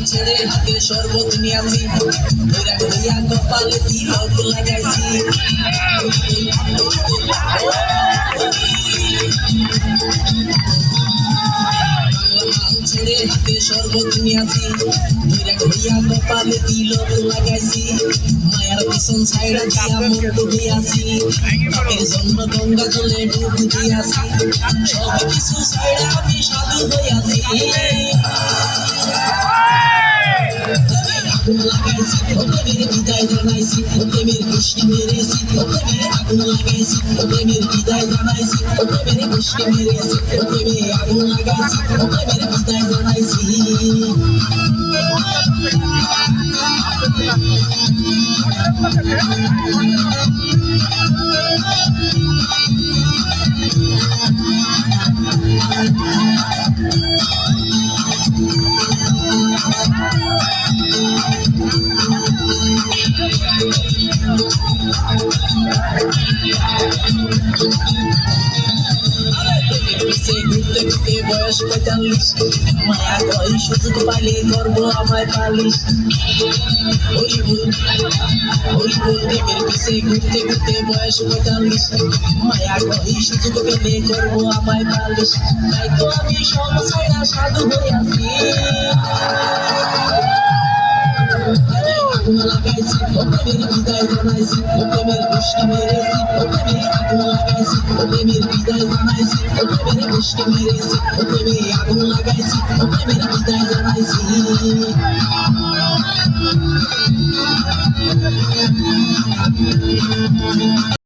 ছেড়ে হাতে শরবত নিয়াছি ওইরা কইয়া কপালে তিলক লাগাইছি ছেড়ে হাতে শরবত নিয়াছি ওইরা কইয়া কপালে তিলক লাগাইছি মায়ার পিছন ছাইড়া দিয়া মুখ দিয়াছি পাপের জন্য গঙ্গা জলে ডুব দিয়াছি সব কিছু ছাইড়া আমি সাধু হইয়াছি আগুন লাগাইছি প্রেমের বিদায় জানাইছি প্রেমের গোষ্ঠী মেরেছি প্রেমে আগুন লাগাইছি প্রেমের বিদায় জানাইছি প্রেমের গোষ্ঠী মেরেছি প্রেমে আগুন লাগাইছি প্রেমের বিদায় জানাইছি ঘুরতে ঘুরতে বয়স 45 মায়া কই সুযোগ পাইলে করবো আমায় পালিশ হরিবুল প্রেমের পিছে ঘুরতে ঘুরতে বয়স 45 মায়া কই সুযোগ পেলে করবো আমায় পালিশ তাই তো আমি সংসারা সাধু হইয়াছি আগুন লাগাইছি প্রেমের বিদায় জানাইছি প্রেমের গোষ্ঠী মেরেছি প্রেমে আগুন লাগাইছি প্রেমের বিদায় জানাইছি প্রেমের গোষ্ঠী মেরেছি প্রেমে আগুন লাগাইছি প্রেমের বিদায় জানাইছি